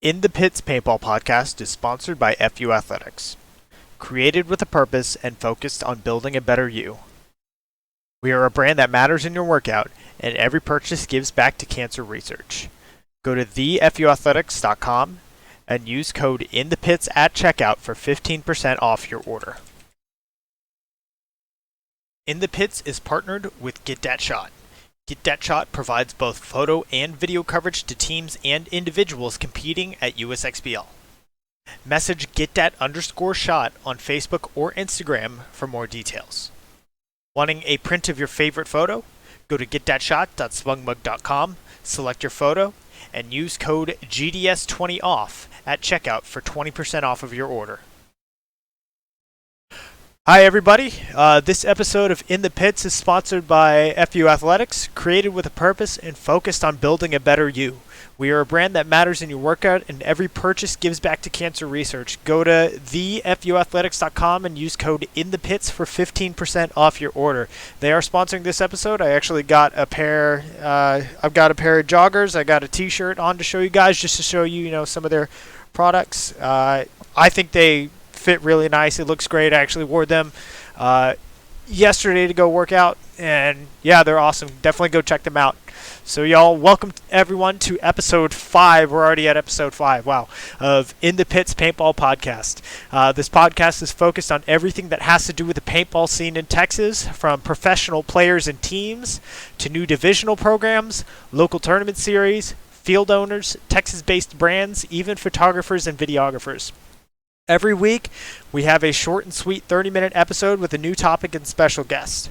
In the Pits Paintball Podcast is sponsored by FU Athletics, created with a purpose and focused on building a better you. We are a brand that matters in your workout, and every purchase gives back to cancer research. Go to thefuathletics.com and use code INTHEPITS at checkout for 15% off your order. In the Pits is partnered with Get Dat Shot. Get Dat Shot provides both photo and video coverage to teams and individuals competing at USXBL. Message GetDat_shot on Facebook or Instagram for more details. Wanting a print of your favorite photo? Go to getdatshot.smugmug.com, select your photo, and use code GDS20OFF at checkout for 20% off of your order. Hi everybody, this episode of In the Pits is sponsored by FU Athletics, created with a purpose and focused on building a better you. We are a brand that matters in your workout, and every purchase gives back to cancer research. Go to thefuathletics.com and use code INTHEPITS for 15% off your order. They are sponsoring this episode. I actually got a pair, I've got a pair of joggers. I got a t-shirt on to show you guys, just to show you, some of their products. I think they fit really nice. It looks great. I actually wore them yesterday to go work out, and yeah, they're awesome. Definitely go check them out. So y'all, welcome everyone to episode 5. We're already at episode 5, wow, of In the Pits Paintball Podcast. This podcast is focused on everything that has to do with the paintball scene in Texas, from professional players and teams to new divisional programs, local tournament series, field owners, Texas-based brands, even photographers and videographers. Every week, we have a short and sweet 30-minute episode with a new topic and special guest.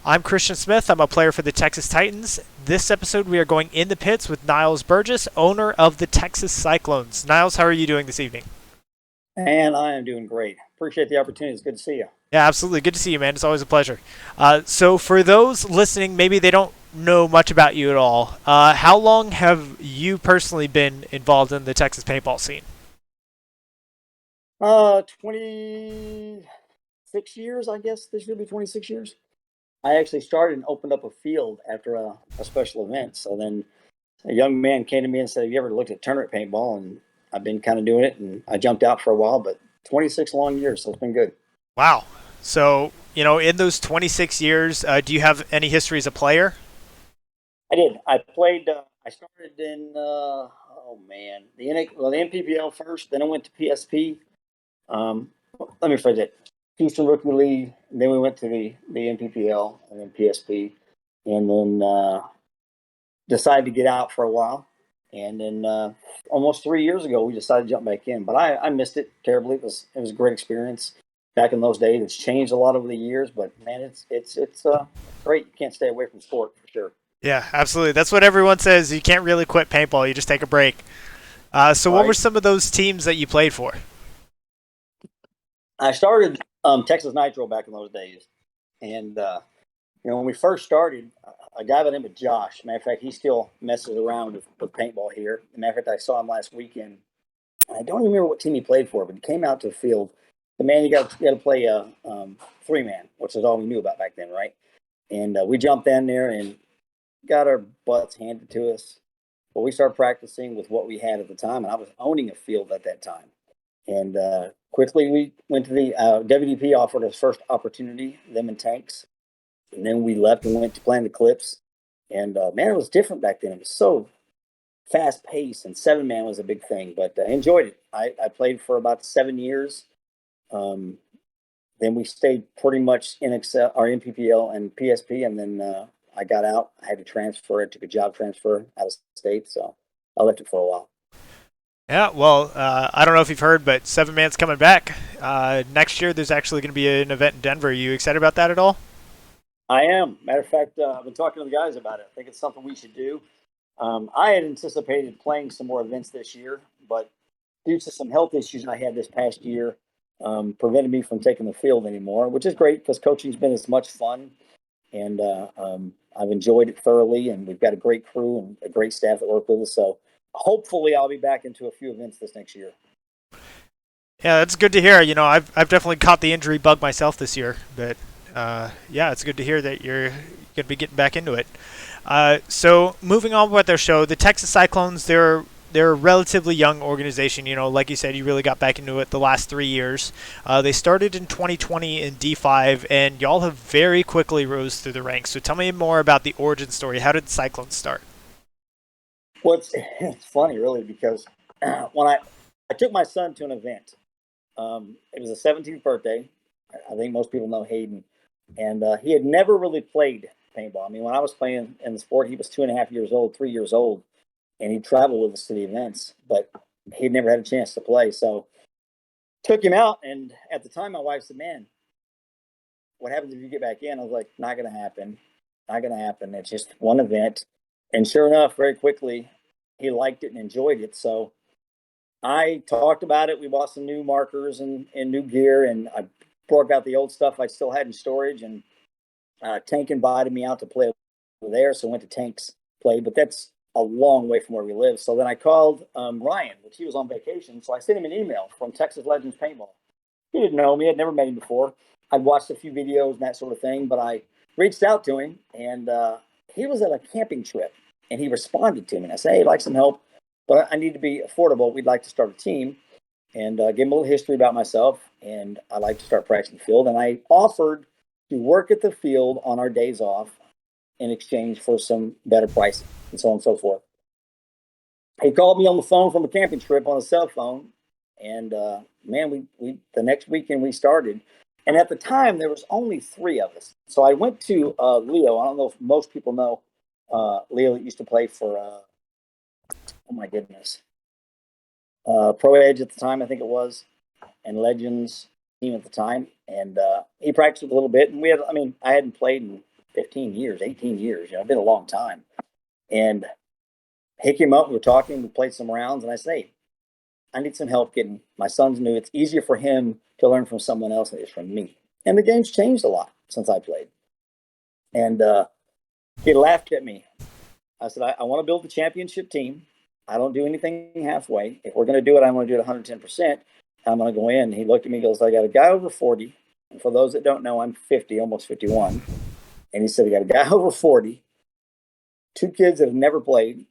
I'm Christian Smith. I'm a player for the Texas Titans. This episode, we are going in the pits with Nyles Burgess, owner of the Texas Cyclones. Nyles, how are you doing this evening? And I am doing great. Appreciate the opportunity. It's good to see you. Yeah, absolutely. Good to see you, man. It's always a pleasure. So for those listening, maybe they don't know much about you at all. How long have you personally been involved in the Texas paintball scene? 26 years, I guess. This should be 26 years. I actually started and opened up a field after a special event. So then a young man came to me and said, "Have you ever looked at tournament paintball?" And I've been kind of doing it, and I jumped out for a while, but 26 long years, so it's been good. Wow. So, in those 26 years, do you have any history as a player? I did. I played, I started in, the NPPL first, then I went to PSP. Let me phrase it. Houston Rookie League, then we went to the NPPL and then PSP, and then decided to get out for a while. And then almost 3 years ago, we decided to jump back in. But I missed it terribly. It was a great experience back in those days. It's changed a lot over the years, but man, it's great. You can't stay away from sport for sure. Yeah, absolutely. That's what everyone says. You can't really quit paintball. You just take a break. So what were some of those teams that you played for? I started Texas Nitro back in those days. And, when we first started, a guy by the name of Josh, matter of fact, he still messes around with paintball here. Matter of fact, I saw him last weekend. And I don't even remember what team he played for, but he came out to the field. The man, you got to play a 3-man, which is all we knew about back then, right? And we jumped in there and got our butts handed to us. But we started practicing with what we had at the time, and I was owning a field at that time. And quickly we went to the WDP offered us first opportunity, them and tanks. And then we left and went to playing the Clips. And man, it was different back then. It was so fast paced, and 7-man was a big thing, but I enjoyed it. I played for about 7 years. Then we stayed pretty much in our NPPL and PSP, and then I got out. I had to transfer. I took a job transfer out of state, so I left it for a while. Yeah, well, I don't know if you've heard, but 7-man's coming back. Next year, there's actually going to be an event in Denver. Are you excited about that at all? I am. Matter of fact, I've been talking to the guys about it. I think it's something we should do. I had anticipated playing some more events this year, but due to some health issues I had this past year, prevented me from taking the field anymore, which is great because coaching's been as much fun, and I've enjoyed it thoroughly, and we've got a great crew and a great staff that work with us. So hopefully I'll be back into a few events this next year. Yeah, that's good to hear. I've definitely caught the injury bug myself this year, but yeah, it's good to hear that you're going to be getting back into it. So moving on with their show, the Texas Cyclones, they're they're a relatively young organization. You know, like you said, you really got back into it the last 3 years. They started in 2020 in D5, and y'all have very quickly rose through the ranks. So tell me more about the origin story. How did Cyclone start? Well, it's funny, really, because when I took my son to an event, it was his 17th birthday. I think most people know Hayden, and he had never really played paintball. I mean, when I was playing in the sport, he was 2.5 years old, 3 years old, and he traveled with us to the events, but he'd never had a chance to play. So took him out, and at the time, my wife said, "Man, what happens if you get back in?" I was like, "Not going to happen. Not going to happen. It's just one event." And sure enough, very quickly, he liked it and enjoyed it. So I talked about it. We bought some new markers and new gear, and I broke out the old stuff I still had in storage. And Tank invited me out to play over there, so I went to Tank's play. But that's a long way from where we live. So then I called Ryan, which he was on vacation. So I sent him an email from Texas Legends Paintball. He didn't know me. I'd never met him before. I'd watched a few videos and that sort of thing, but I reached out to him, and he was at a camping trip, and he responded to me. And I said, "Hey, I'd like some help, but I need to be affordable. We'd like to start a team," and give him a little history about myself, and I'd like to start practicing the field. And I offered to work at the field on our days off in exchange for some better pricing and so on and so forth. He called me on the phone from a camping trip on a cell phone, and man, we the next weekend we started. And at the time, there was only three of us. So I went to Leo. I don't know if most people know Leo that used to play for, oh my goodness, Pro Edge at the time, I think it was, and Legends team at the time. And he practiced a little bit. And I hadn't played in 15 years, 18 years. It's been a long time. And he came up, we were talking, we played some rounds, and I said, "Hey, I need some help getting my son's new. It's easier for him to learn from someone else than it is from me." And the game's changed a lot since I played. And he laughed at me. I said, I want to build the championship team. I don't do anything halfway. If we're going to do it, I want to do it 110%. I'm going to go in. He looked at me and goes, "I got a guy over 40. And for those that don't know, I'm 50, almost 51. And he said, "I got a guy over 40, two kids that have never played,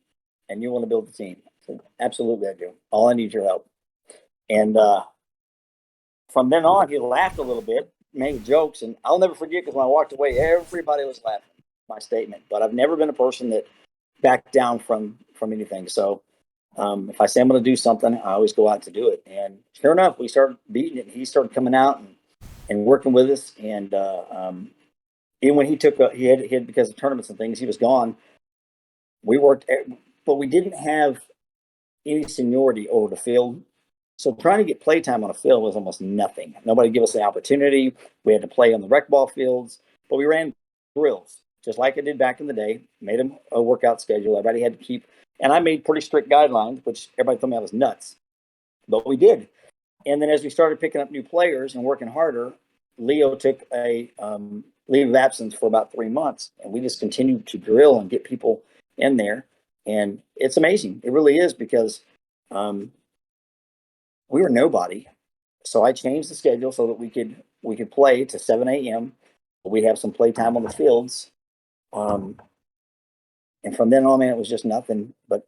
and you want to build the team." I said, "Absolutely, I do. All I need is your help." And from then on, he laughed a little bit, made jokes, and I'll never forget, because when I walked away, everybody was laughing at my statement. But I've never been a person that backed down from anything. So if I say I'm going to do something, I always go out to do it. And sure enough, we started beating it. And he started coming out and working with us. And even when he had because of tournaments and things, he was gone. We worked, but we didn't have any seniority over the field. So trying to get playtime on a field was almost nothing. Nobody gave us the opportunity. We had to play on the rec ball fields, but we ran drills just like I did back in the day. Made them a workout schedule. Everybody had to keep, and I made pretty strict guidelines, which everybody told me I was nuts, but we did. And then as we started picking up new players and working harder, Leo took a leave of absence for about 3 months, and we just continued to drill and get people in there. And it's amazing. It really is, because we were nobody. So I changed the schedule so that we could play to 7 a.m. We'd have some playtime on the fields. And from then on, man, it was just nothing but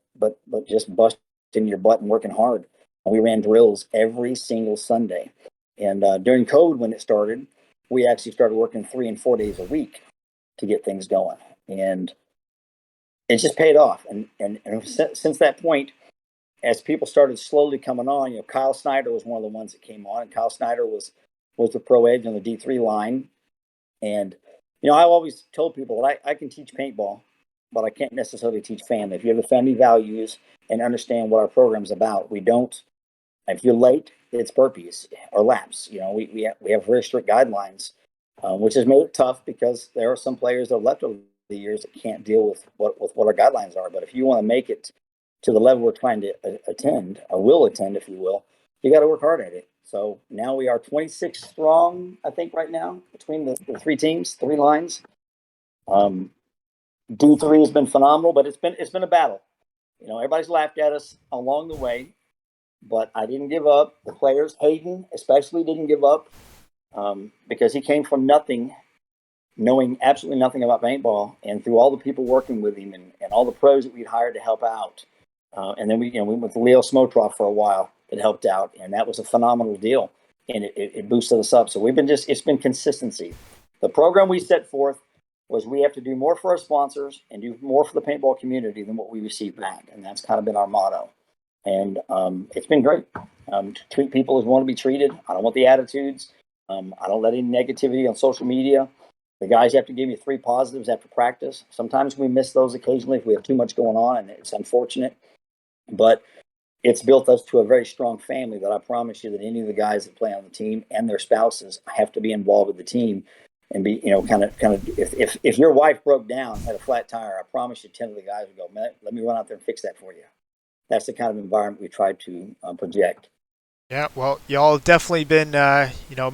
just busting your butt and working hard. And we ran drills every single Sunday. And during COVID, when it started, we actually started working 3 and 4 days a week to get things going. And it just paid off. And since that point, as people started slowly coming on, Kyle Snyder was one of the ones that came on. And Kyle Snyder was the Pro Edge on the D3 line. And, I've always told people that I can teach paintball, but I can't necessarily teach family. If you have the family values and understand what our program's about, we don't. If you're late, it's burpees or laps. We have very strict guidelines, which has made it tough, because there are some players that have left over the years that can't deal with what our guidelines are. But if you want to make it to the level we're trying to attend, or will attend, if you will, you got to work hard at it. So now we are 26 strong, I think, right now, between the three teams, three lines. D3 has been phenomenal, but it's been a battle. Everybody's laughed at us along the way, but I didn't give up. The players, Hayden especially, didn't give up, because he came from nothing, knowing absolutely nothing about paintball, and through all the people working with him and all the pros that we'd hired to help out, And then we went with Leo Smotroff for a while. It helped out, and that was a phenomenal deal, and it boosted us up. So it's been consistency. The program we set forth was we have to do more for our sponsors and do more for the paintball community than what we receive back, and that's kind of been our motto. And it's been great. To treat people as want to be treated. I don't want the attitudes. I don't let any negativity on social media. The guys have to give me 3 positives after practice. Sometimes we miss those occasionally if we have too much going on, and it's unfortunate. But it's built us to a very strong family that I promise you that any of the guys that play on the team and their spouses have to be involved with the team and be, kind of, if your wife broke down, had a flat tire, I promise you 10 of the guys would go, man, let me run out there and fix that for you. That's the kind of environment we try to project. Yeah, well, y'all have definitely been,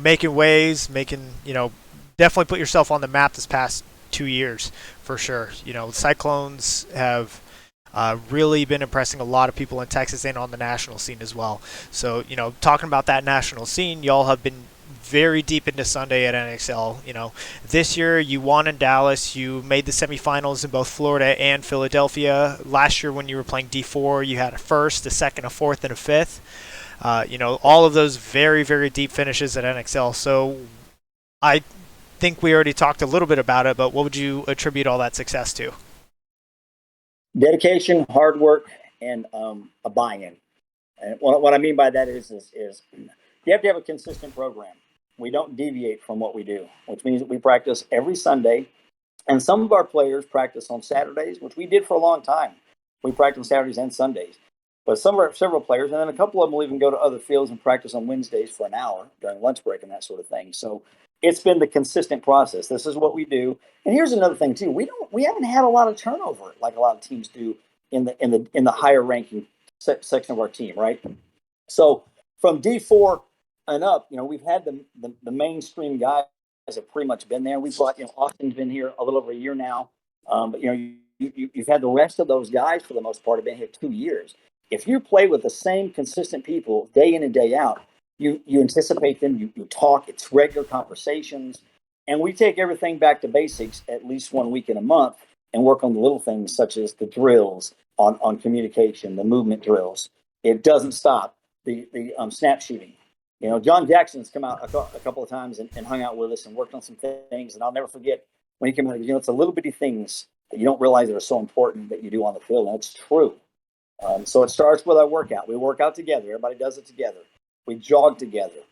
making waves, definitely put yourself on the map this past 2 years for sure. The Cyclones have really been impressing a lot of people in Texas and on the national scene as well. So, talking about that national scene, y'all have been very deep into Sunday at NXL. This year you won in Dallas. You made the semifinals in both Florida and Philadelphia. Last year when you were playing D4, you had a first, a second, a fourth, and a fifth. All of those very, very deep finishes at NXL. So I think we already talked a little bit about it, but what would you attribute all that success to? Dedication, hard work, and a buy-in. And what I mean by that is you have to have a consistent program. We don't deviate from what we do, which means that we practice every Sunday. And some of our players practice on Saturdays, which we did for a long time. We practice on Saturdays and Sundays. But several players, and then a couple of them will even go to other fields and practice on Wednesdays for an hour during lunch break and that sort of thing. So it's been the consistent process. This is what we do. And here's another thing too: we haven't had a lot of turnover like a lot of teams do in the higher ranking section of our team, right? So from D4 and up, we've had the mainstream guys have pretty much been there. We've got Austin's been here a little over a year now, but you've had the rest of those guys for the most part have been here 2 years. If you play with the same consistent people day in and day out, you anticipate them, you talk, it's regular conversations, and we take everything back to basics at least 1 week in a month and work on the little things such as the drills on communication, the movement drills. It doesn't stop. The snap shooting. John Jackson's come out a couple of times and hung out with us and worked on some things, and I'll never forget when he came out. It's the little bitty things that you don't realize that are so important that you do on the field, and it's true. So it starts with our workout. We work out together. Everybody does it together. We jog together.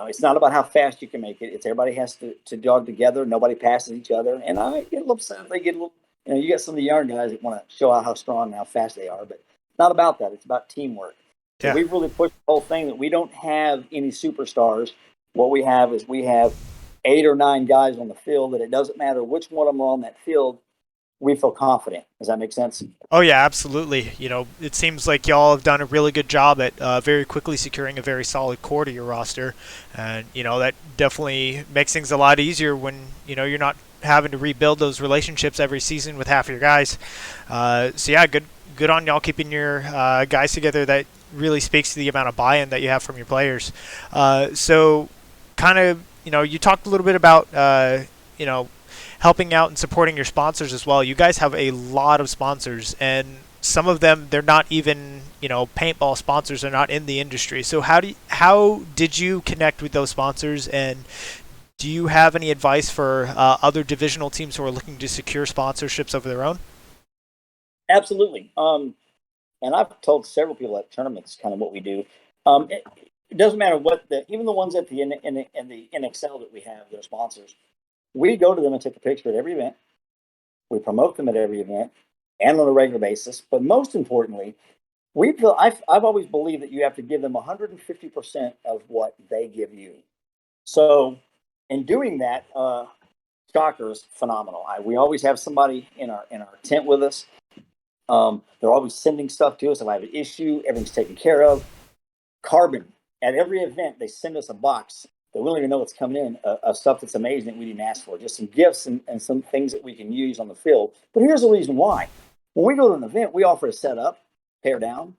It's not about how fast you can make it. It's everybody has to jog together. Nobody passes each other. And I get a little upset. They get a little, you got some of the young guys that want to show out how strong and how fast they are, but it's not about that. It's about teamwork. So Yeah. we've really pushed the whole thing that we don't have any superstars. What we have is we have 8 or 9 guys on the field that it doesn't matter which one of them are on that field. We feel confident. Does that make sense? Oh yeah, absolutely. It seems like y'all have done a really good job at very quickly securing a very solid core to your roster, and that definitely makes things a lot easier when you're not having to rebuild those relationships every season with half your guys. So yeah, good on y'all keeping your guys together. That really speaks to the amount of buy-in that you have from your players. So kind of you talked a little bit about helping out and supporting your sponsors as well. You guys have a lot of sponsors, and some of them, they're not even paintball sponsors. They're not in the industry. So how did you connect with those sponsors, and do you have any advice for other divisional teams who are looking to secure sponsorships of their own? Absolutely. And I've told several people at tournaments kind of what we do. It doesn't matter even the ones at the NXL that we have that are sponsors. We go to them and take a picture at every event. We promote them at every event and on a regular basis. But most importantly, I've always believed that you have to give them 150% of what they give you. So in doing that, Shocker is phenomenal. We always have somebody in our tent with us. They're always sending stuff to us. If I have an issue, everything's taken care of. Carbon. At every event, they send us a box that we don't even know what's coming in, of stuff that's amazing that we didn't ask for. Just some gifts and some things that we can use on the field. But here's the reason why. When we go to an event, we offer to set up, tear down,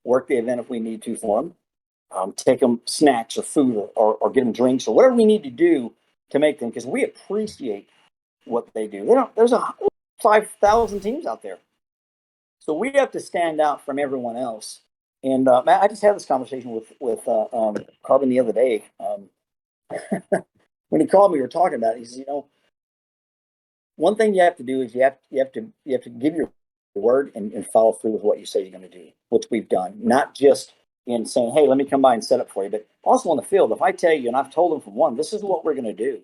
work the event if we need to for them, take them snacks or food or get them drinks or whatever we need to do to make them, because we appreciate what they do. There's 5,000 teams out there. So we have to stand out from everyone else. And Matt, I just had this conversation with Carbon the other day. When he called me, we were talking about it. He says, one thing you have to do is you have to give your word and follow through with what you say you're going to do, which we've done. Not just in saying, "Hey, let me come by and set up for you," but also on the field. If I tell you, and I've told them from one, this is what we're going to do.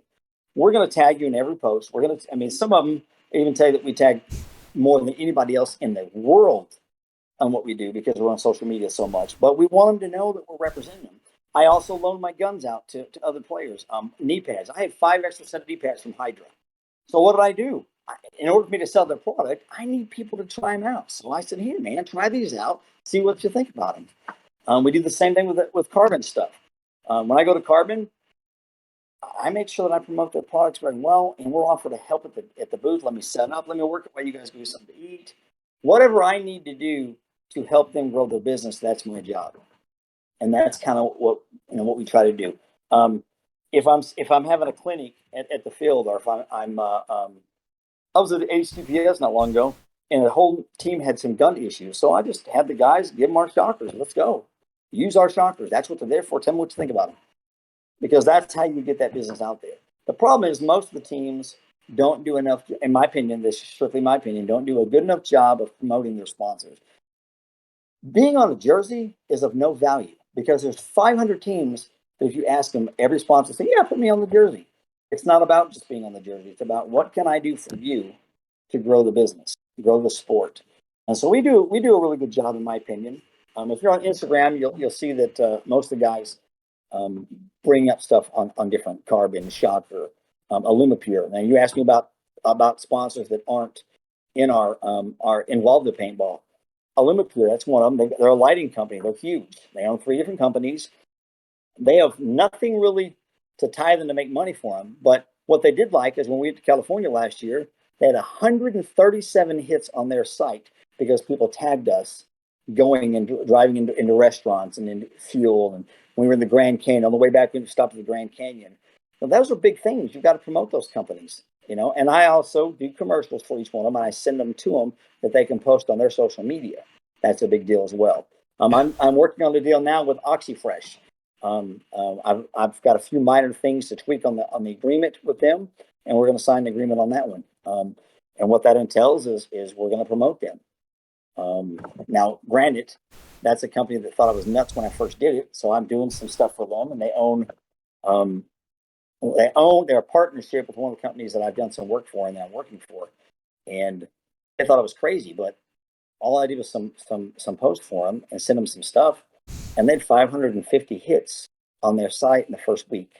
We're going to tag you in every post. We're going to. I mean, some of them even tell you that we tag more than anybody else in the world on what we do because we're on social media so much. But we want them to know that we're representing them. I also loan my guns out to other players. Knee pads. I had 5 extra set of knee pads from Hydra. So what did I do? In order for me to sell their product, I need people to try them out. So I said, "Here, man, try these out. See what you think about them." We do the same thing with Carbon stuff. When I go to Carbon, I make sure that I promote their products very well, and we're offered to help at the booth. Let me set up. Let me work while you guys do something to eat. Whatever I need to do to help them grow their business, that's my job, and that's kind of what we try to do. If I'm having a clinic at the field, or if I was at the HTPS not long ago, and the whole team had some gun issues, so I just had the guys give them our shockers. Let's go, use our shockers. That's what they're there for. Tell me what you think about them, because that's how you get that business out there. The problem is most of the teams don't do enough, in my opinion, this is strictly my opinion, don't do a good enough job of promoting their sponsors. Being on a jersey is of no value because there's 500 teams that if you ask them, every sponsor say, "Yeah, put me on the jersey." It's not about just being on the jersey. It's about what can I do for you to grow the business, grow the sport. And so we do a really good job, in my opinion. If you're on Instagram, you'll see that most of the guys bring up stuff on different Carbon, Shocker, Alumapure. Now you asked me about sponsors that aren't in are involved in paintball. Alumapure, that's one of them. They're a lighting company. They're huge. They own 3 different companies. They have nothing really to tie them to make money for them. But what they did like is when we went to California last year, they had 137 hits on their site because people tagged us going and driving into restaurants and into fuel. And when we were in the Grand Canyon, on the way back, we stopped at the Grand Canyon. So those are big things. You've got to promote those companies, And I also do commercials for each one of them, and I send them to them that they can post on their social media. That's a big deal as well. I'm working on the deal now with OxyFresh. I've got a few minor things to tweak on the agreement with them, and we're going to sign the agreement on that one. And what that entails is we're going to promote them. Now, granted, that's a company that thought I was nuts when I first did it, so I'm doing some stuff for them, and they're a partnership with one of the companies that I've done some work for and that I'm working for, and they thought I was crazy, but all I did was some post for them and send them some stuff, and they had 550 hits on their site in the first week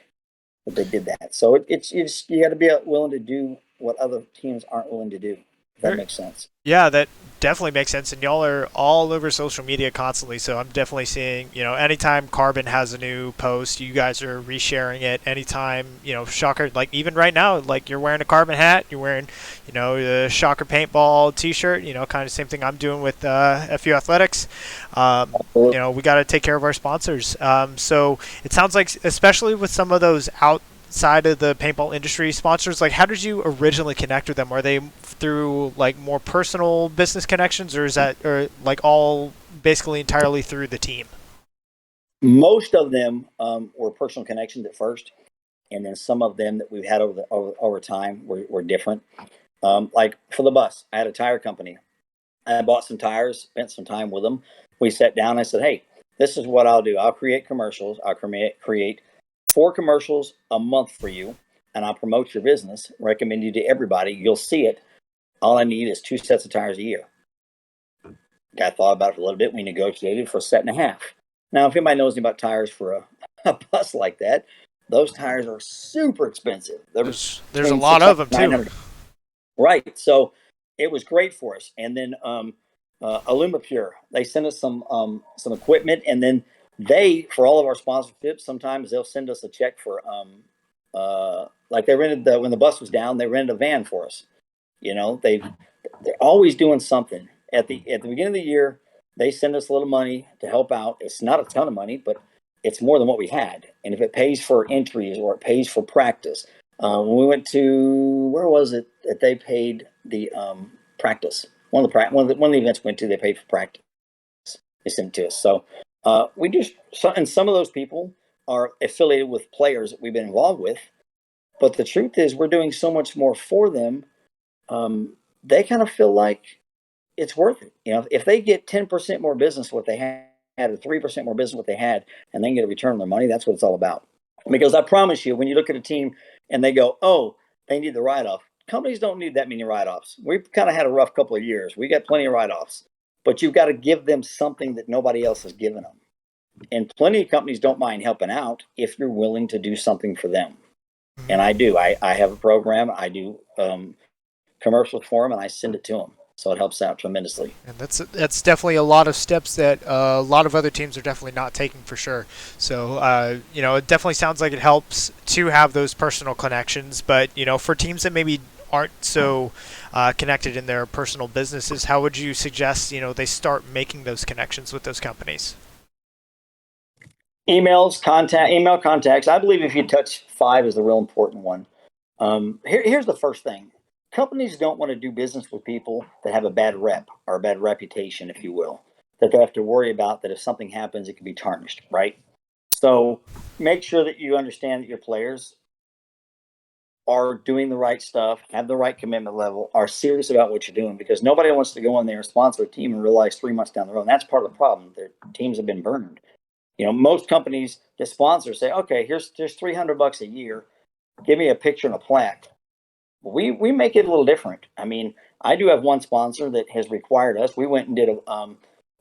that they did that. So you got to be willing to do what other teams aren't willing to do. If that makes sense. Yeah, that definitely makes sense. And y'all are all over social media constantly, so I'm definitely seeing, anytime Carbon has a new post, you guys are resharing it. Anytime, Shocker, like even right now, like you're wearing a Carbon hat, you're wearing, the Shocker Paintball t-shirt, kind of same thing I'm doing with FU Athletics. We got to take care of our sponsors. So it sounds like, especially with some of those outside of the paintball industry sponsors, like how did you originally connect with them? Are they through like more personal business connections, or is that like all basically entirely through the team? Most of them were personal connections at first, and then some of them that we've had over time were different. Like for the bus, I had a tire company. I bought some tires, spent some time with them. We sat down. I said, "Hey, this is what I'll do. I'll create commercials. I'll create 4 commercials a month for you, and I'll promote your business, recommend you to everybody. You'll see it. All I need is 2 sets of tires a year." Guy thought about it for a little bit. We negotiated for a set and a half. Now, if anybody knows anything about tires for a bus like that, those tires are super expensive. There's a lot of them too. Right. So it was great for us. And then Alumapure, they sent us some equipment, and then for all of our sponsorships, sometimes they'll send us a check for like they rented when the bus was down, they rented a van for us. They're always doing something. At the beginning of the year, they send us a little money to help out. It's not a ton of money, but it's more than what we had. And if it pays for entries or it pays for practice, when we went to, where was it that they paid the practice? one of the events we went to, they paid for practice. They sent it to us. So and some of those people are affiliated with players that we've been involved with. But the truth is, we're doing so much more for them. They kind of feel like it's worth it. If they get 10% more business what they had, or 3% more business what they had, and then get a return on their money, that's what it's all about. Because I promise you, when you look at a team and they go, oh, they need the write-off. Companies don't need that many write-offs. We've kind of had a rough couple of years. We got plenty of write-offs. But you've got to give them something that nobody else has given them. And plenty of companies don't mind helping out if you're willing to do something for them. And I do. I have a program. I do commercials for them, and I send it to them. So it helps out tremendously. And that's definitely a lot of steps that a lot of other teams are definitely not taking for sure. So, it definitely sounds like it helps to have those personal connections. But, for teams that maybe aren't so connected in their personal businesses, how would you suggest, they start making those connections with those companies? Email contacts. I believe if you touch 5 is the real important one. Here's the first thing. Companies don't want to do business with people that have a bad rep or a bad reputation, if you will, that they have to worry about that if something happens, it can be tarnished, right? So make sure that you understand that your players are doing the right stuff, have the right commitment level, are serious about what you're doing, because nobody wants to go in there and sponsor a team and realize 3 months down the road. And that's part of the problem. Their teams have been burned. Most companies that sponsor say, okay, here's $300 a year. Give me a picture and a plaque. We make it a little different. I mean, I do have one sponsor that has required us. We went and did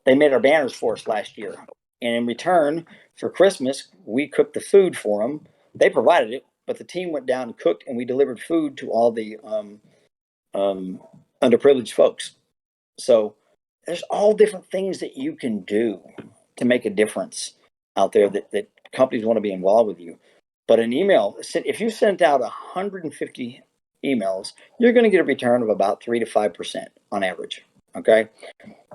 they made our banners for us last year. And in return, for Christmas, we cooked the food for them. They provided it, but the team went down and cooked, and we delivered food to all the underprivileged folks. So there's all different things that you can do to make a difference out there that companies want to be involved with you. But an email, if you sent out 150 emails, you're going to get a return of about 3 to 5% on average. Okay.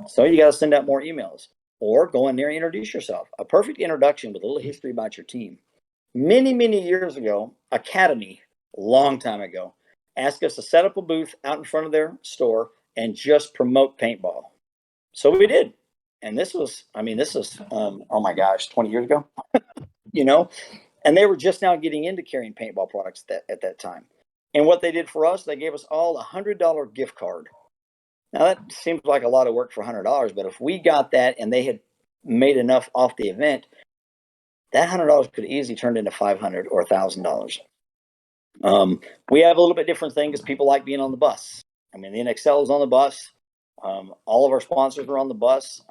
So you got to send out more emails, or go in there and introduce yourself. A perfect introduction with a little history about your team. Many, many years ago, Academy, a long time ago, asked us to set up a booth out in front of their store and just promote paintball. So we did. And this was, oh my gosh, 20 years ago, and they were just now getting into carrying paintball products at that time. And what they did for us, they gave us all a $100 gift card. Now that seems like a lot of work for $100, but if we got that and they had made enough off the event, that $100 could easily turn into $500 or $1,000. We have a little bit different thing because people like being on the bus. The NXL is on the bus. All of our sponsors are on the bus.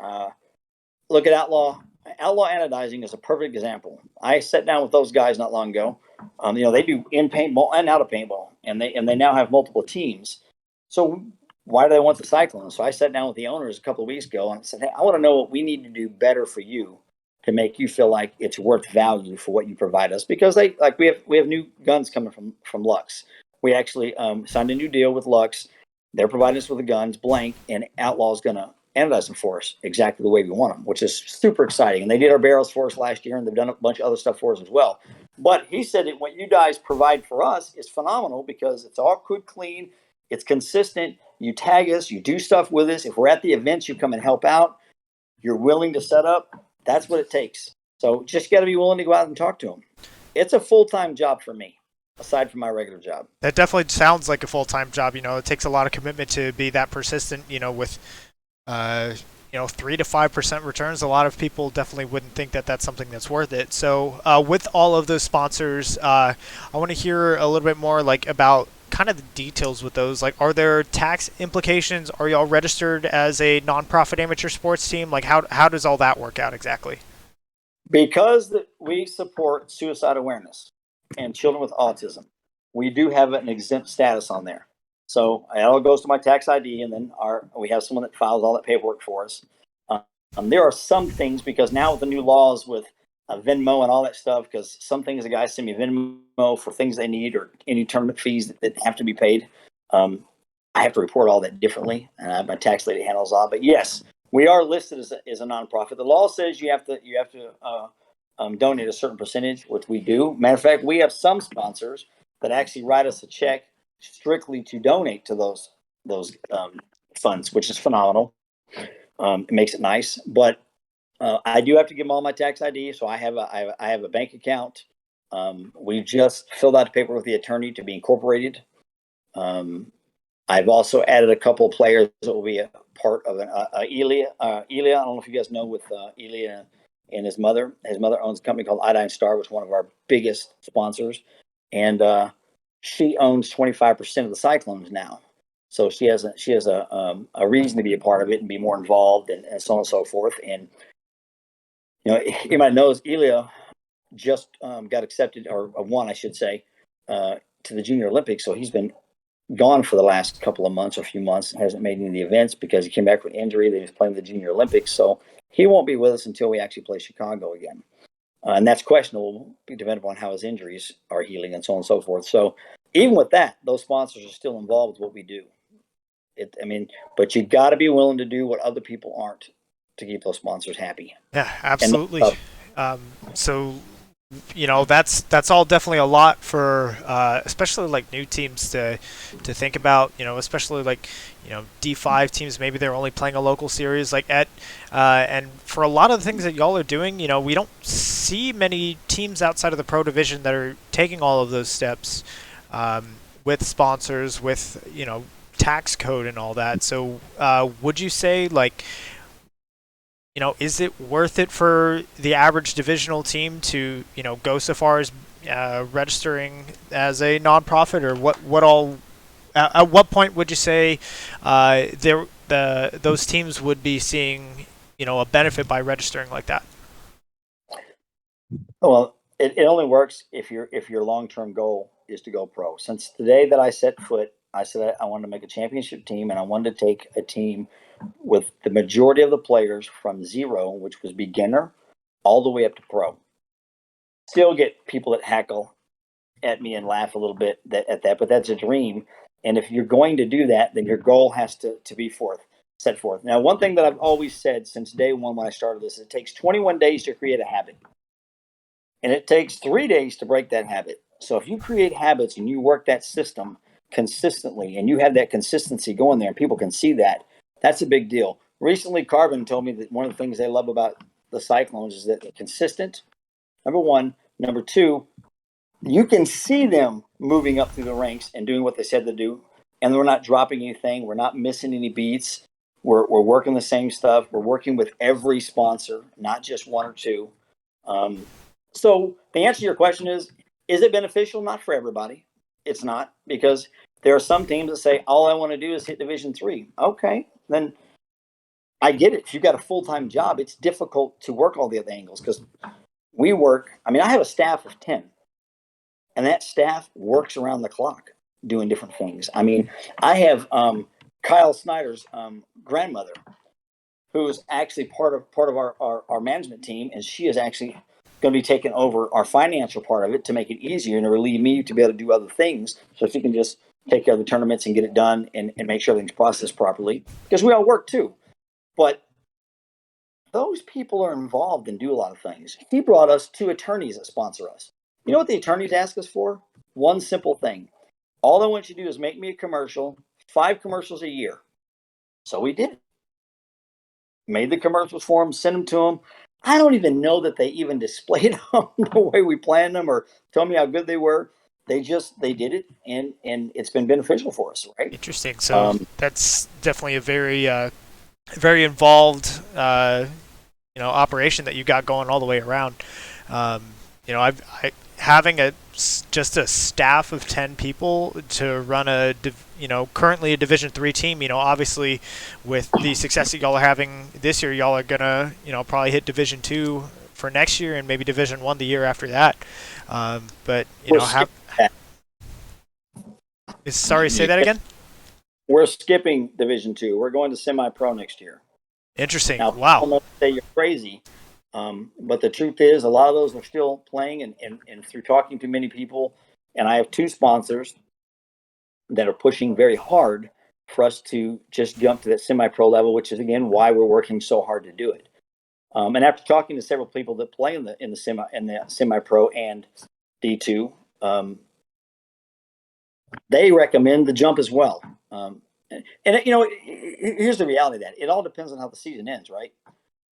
Look at Outlaw. Outlaw Anodizing is a perfect example. I sat down with those guys not long ago. They do in paintball and out of paintball, and they now have multiple teams. So why do they want the Cyclone? So I sat down with the owners a couple of weeks ago and said, hey, I want to know what we need to do better for you to make you feel like it's worth value for what you provide us. Because we have new guns coming from Lux. We actually signed a new deal with Lux. They're providing us with the guns blank, and Outlaw's going to anodize them for us exactly the way we want them, which is super exciting. And they did our barrels for us last year, and they've done a bunch of other stuff for us as well. But he said that what you guys provide for us is phenomenal because it's all good, clean, it's consistent. You tag us, you do stuff with us. If we're at the events, you come and help out. You're willing to set up. That's what it takes. So just got to be willing to go out and talk to them. It's a full-time job for me, aside from my regular job. That definitely sounds like a full-time job. It takes a lot of commitment to be that persistent, with 3 to 5% returns. A lot of people definitely wouldn't think that that's something that's worth it. So with all of those sponsors, I want to hear a little bit more about kind of the details with those. Are there tax implications? Are y'all registered as a nonprofit amateur sports team? How does all that work out exactly? Because we support suicide awareness and children with autism, we do have an exempt status on there. So it all goes to my tax ID, and then we have someone that files all that paperwork for us. There are some things, because now with the new laws with Venmo and all that stuff, because some things the guys send me Venmo for things they need or any tournament fees that have to be paid. I have to report all that differently, and my tax lady handles all. But yes, we are listed as a nonprofit. The law says you have to donate a certain percentage, which we do. Matter of fact, we have some sponsors that actually write us a check strictly to donate to those funds, which is phenomenal. It makes it nice, but I do have to give them all my tax ID. So I have a bank account. We just filled out the paper with the attorney to be incorporated. I've also added a couple of players that will be a part of an Elia. Elia, I don't know if you guys know with Elia and his mother. His mother owns a company called Iodine Star, which is one of our biggest sponsors, and she owns 25% of the Cyclones now. So she has a reason to be a part of it and be more involved and so on and so forth. And you might know Elia just got accepted or won, I should say, to the Junior Olympics. So he's been gone for the last couple of months or few months, hasn't made any of the events because he came back with injury. Then he's playing the Junior Olympics, so he won't be with us until we actually play Chicago again, and that's questionable, depending upon how his injuries are healing and so on and so forth. So even with that, those sponsors are still involved with what we do. But you got to be willing to do what other people aren't to keep those sponsors happy. Yeah, absolutely. So that's all definitely a lot for especially like new teams to think about, especially like D5 teams, maybe they're only playing a local series like and for a lot of the things that y'all are doing, we don't see many teams outside of the pro division that are taking all of those steps with sponsors, with tax code and all that. So would you say, like, is it worth it for the average divisional team to, go so far as registering as a nonprofit, or what all? At what point would you say those teams would be seeing, a benefit by registering like that? Well, it only works if your long-term goal is to go pro. Since the day that I set foot, I said I wanted to make a championship team, and I wanted to take a team with the majority of the players from zero, which was beginner, all the way up to pro. Still get people that hackle at me and laugh a little bit at that, but that's a dream. And if you're going to do that, then your goal has to be set forth. Now, one thing that I've always said since day one when I started this, it takes 21 days to create a habit. And it takes 3 days to break that habit. So if you create habits and you work that system consistently and you have that consistency going there and people can see that, that's a big deal. Recently, Carbon told me that one of the things they love about the Cyclones is that they're consistent, number one. Number two, you can see them moving up through the ranks and doing what they said to do, and we're not dropping anything. We're not missing any beats. We're working the same stuff. We're working with every sponsor, not just one or two. So the answer to your question is it beneficial? Not for everybody. It's not, because there are some teams that say, all I want to do is hit Division 3. Okay, then I get it. If you've got a full-time job, it's difficult to work all the other angles, because I have a staff of 10, and that staff works around the clock doing different things. I have Kyle Snyder's grandmother, who's actually part of our management team, and she is actually going to be taking over our financial part of it to make it easier and to relieve me to be able to do other things, so she can just take care of the tournaments and get it done and make sure everything's processed properly, because we all work too. But those people are involved and do a lot of things. He brought us 2 attorneys that sponsor us. You know what the attorneys ask us for? One simple thing. All I want you to do is make me a commercial, 5 commercials a year. So we did. Made the commercials for them, sent them to them. I don't even know that they even displayed them the way we planned them or told me how good they were. They did it, and it's been beneficial for us, right? Interesting. So that's definitely a very very involved operation that you got going all the way around. Having just a staff of 10 people to run currently a Division 3 team, obviously with the success that y'all are having this year, y'all are gonna probably hit Division 2 for next year and maybe Division 1 the year after that. Sorry, say that again? We're skipping Division 2. We're going to semi-pro next year. Interesting. Now, wow. I'm going to say you're crazy, but the truth is a lot of those are still playing, and through talking to many people, and I have 2 sponsors that are pushing very hard for us to just jump to that semi-pro level, which is, again, why we're working so hard to do it. And after talking to several people that play in the semi-pro and D2, they recommend the jump as well. And And here's the reality of that it all depends on how the season ends, right?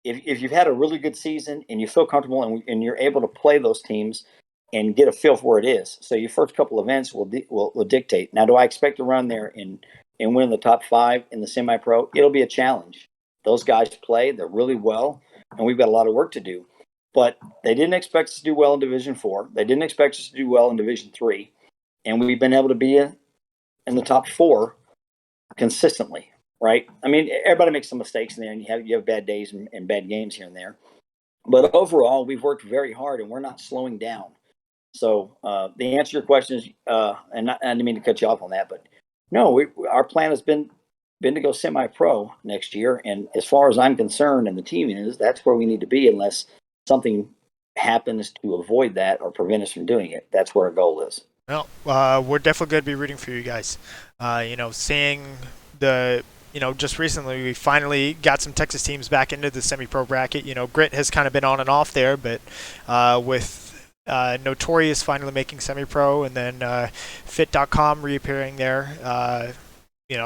If you've had a really good season and you feel comfortable and you're able to play those teams and get a feel for where it is, so your first couple events will dictate. Now, do I expect to run there and win the top 5 in the semi-pro? It'll be a challenge. Those guys play; they're really well, and we've got a lot of work to do. But they didn't expect us to do well in Division 4. They didn't expect us to do well in Division 3, and we've been able to be in the top 4 consistently. Right? I mean, everybody makes some mistakes in there, and you have bad days and bad games here and there. But overall, we've worked very hard, and we're not slowing down. So the answer to your question is, and I didn't mean to cut you off on that, but no, our plan has been to go semi-pro next year, and as far as I'm concerned, and the team is, that's where we need to be, unless something happens to avoid that or prevent us from doing it. That's where our goal is. Well, we're definitely going to be rooting for you guys. Seeing the just recently we finally got some Texas teams back into the semi-pro bracket. Grit has kind of been on and off there, but with Notorious finally making semi-pro, and then Fit.com reappearing there.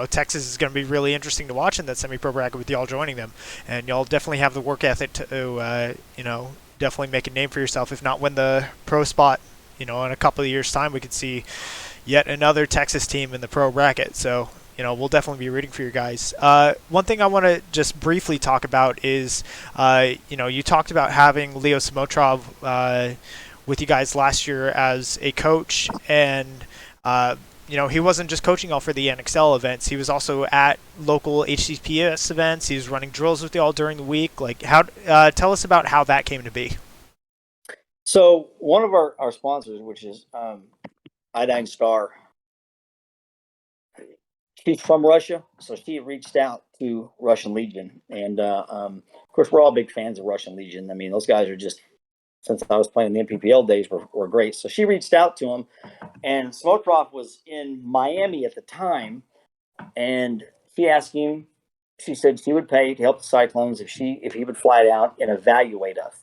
Texas is going to be really interesting to watch in that semi-pro bracket with y'all joining them, and y'all definitely have the work ethic to, definitely make a name for yourself. If not win the pro spot, in a couple of years' time, we could see yet another Texas team in the pro bracket. So, we'll definitely be rooting for you guys. One thing I want to just briefly talk about is, you talked about having Leo Samotrov with you guys last year as a coach, and he wasn't just coaching all for the NXL events. He was also at local HCPS events. He was running drills with you all during the week. Like, tell us about how that came to be. So one of our sponsors, which is Iodine Star, she's from Russia, so she reached out to Russian Legion, and of course we're all big fans of Russian Legion. I mean, those guys are just, since I was playing the NPPL days, were great. So she reached out to him, and Smotroff was in Miami at the time, and she asked him. She said she would pay to help the Cyclones if he would fly out and evaluate us.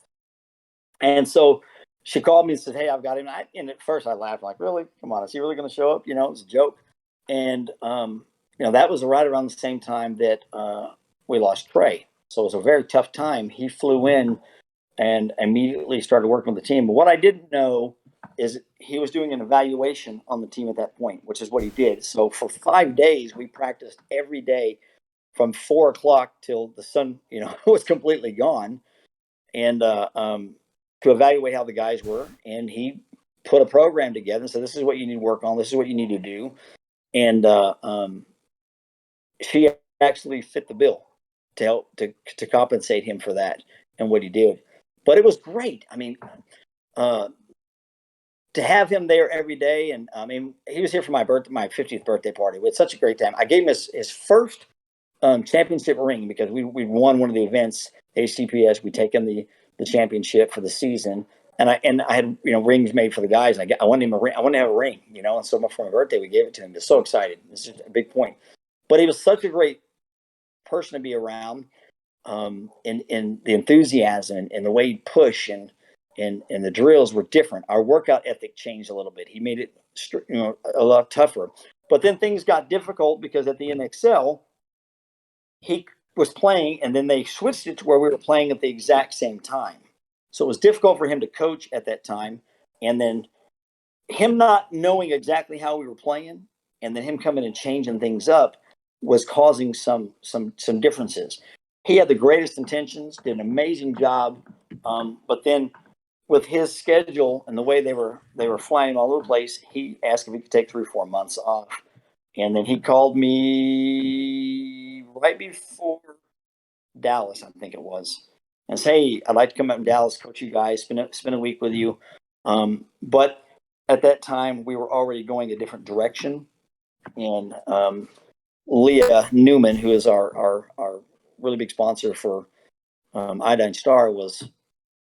And so she called me and said, "Hey, I've got him." And at first I laughed, like, "Really? Come on, is he really going to show up?" It was a joke. And that was right around the same time that we lost Trey. So it was a very tough time. He flew in and immediately started working with the team. But what I didn't know is he was doing an evaluation on the team at that point, which is what he did. So for 5 days, we practiced every day from 4 o'clock till the sun, was completely gone, and to evaluate how the guys were. And he put a program together and said, "This is what you need to work on. This is what you need to do." And she actually fit the bill to help to compensate him for that and what he did. But it was great. I mean, to have him there every day, and I mean, he was here for my 50th birthday party. We had such a great time. I gave him his first championship ring because we won one of the events, HCPS. We taken the championship for the season, and I had rings made for the guys. And I wanted him a ring. I wanted to have a ring, and so for my birthday we gave it to him. He was so excited. This is a big point. But he was such a great person to be around. And the enthusiasm and the way he'd push and the drills were different. Our workout ethic changed a little bit. He made it a lot tougher. But then things got difficult because at the NXL, he was playing, and then they switched it to where we were playing at the exact same time. So it was difficult for him to coach at that time. And then him not knowing exactly how we were playing, and then him coming and changing things up was causing some differences. He had the greatest intentions, did an amazing job, but then with his schedule and the way they were flying all over the place, he asked if he could take 3 or 4 months off. And then he called me right before Dallas, I think it was, and said, "Hey, I'd like to come up in Dallas, coach you guys, spend a week with you." But at that time, we were already going a different direction. And Leah Newman, who is our really big sponsor for Iodine Star,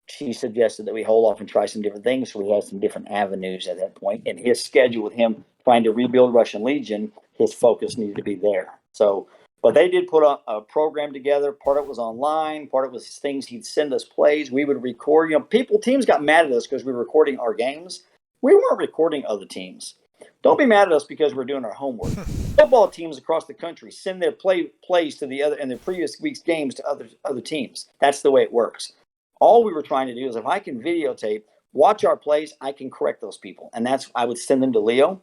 she suggested that we hold off and try some different things. So we had some different avenues at that point. And his schedule with him trying to rebuild Russian Legion, his focus needed to be there. So, but they did put a program together. Part of it was online. Part of it was things he'd send us plays. We would record. Teams got mad at us because we were recording our games. We weren't recording other teams. Don't be mad at us because we're doing our homework. Football teams across the country send their plays to the other and their previous week's games to other teams. That's the way it works. All we were trying to do is if I can videotape, watch our plays, I can correct those people. And I would send them to Leo.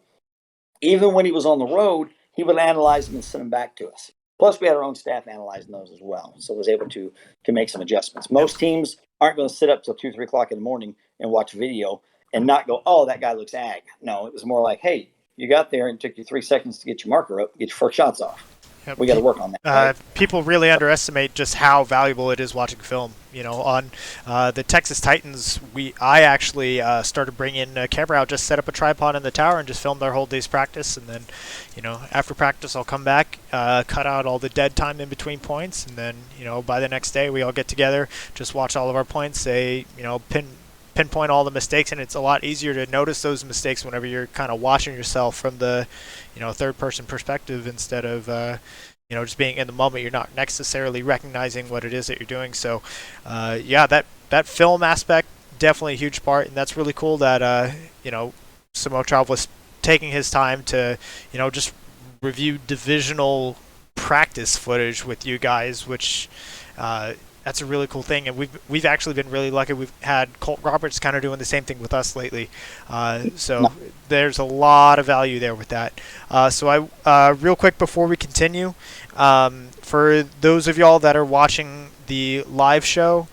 Even when he was on the road, he would analyze them and send them back to us. Plus, we had our own staff analyzing those as well, so I was able to make some adjustments. Most teams aren't going to sit up till 2, 3 o'clock in the morning and watch video and not go, oh, that guy looks ag. No, it was more like, hey, you got there and it took you 3 seconds to get your marker up, get your first shots off. We got to work on that. Right? People really underestimate just how valuable it is watching film. On the Texas Titans, I actually started bringing a camera out, just set up a tripod in the tower, and just filmed our whole day's practice. And then, after practice, I'll come back, cut out all the dead time in between points, and then, by the next day, we all get together, just watch all of our points, pinpoint all the mistakes, and it's a lot easier to notice those mistakes whenever you're kind of watching yourself from the third person perspective instead of just being in the moment. You're not necessarily recognizing what it is that you're doing. So that film aspect, definitely a huge part, and that's really cool that Samotrov was taking his time to just review divisional practice footage with you guys, which that's a really cool thing, and we've actually been really lucky. We've had Colt Roberts kind of doing the same thing with us lately, so there's a lot of value there with that. So real quick before we continue, for those of y'all that are watching the live show,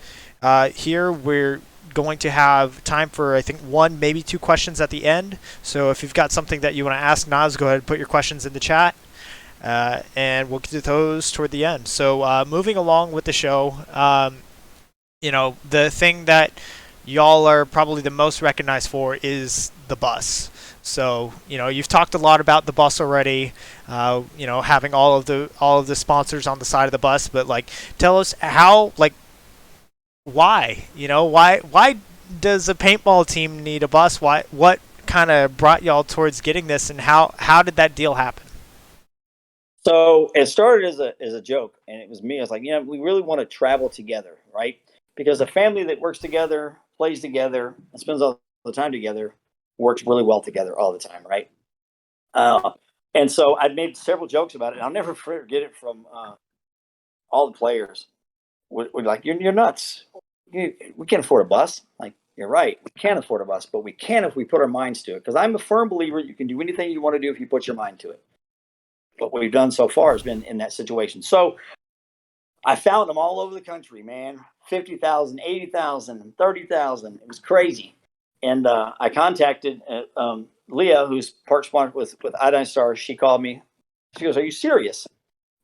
here we're going to have time for, I think, 1, maybe 2 questions at the end. So if you've got something that you want to ask Nyles, go ahead and put your questions in the chat. And we'll get to those toward the end. So moving along with the show, the thing that y'all are probably the most recognized for is the bus. So you've talked a lot about the bus already. Having all of the sponsors on the side of the bus, but tell us how, why does a paintball team need a bus? What kind of brought y'all towards getting this, and how did that deal happen? So it started as a joke, and it was me. I was like, we really want to travel together, right? Because a family that works together, plays together, and spends all the time together works really well together all the time, right? And so I made several jokes about it. And I'll never forget it from all the players. We're like, you're nuts. We can't afford a bus. Like, you're right. We can't afford a bus, but we can if we put our minds to it. Because I'm a firm believer you can do anything you want to do if you put your mind to it. What we've done so far has been in that situation. So I found them all over the country, man. 50,000, 80,000, 30,000. It was crazy. And I contacted Leah, who's part sponsor with Iodine Stars. She called me. She goes, "Are you serious?"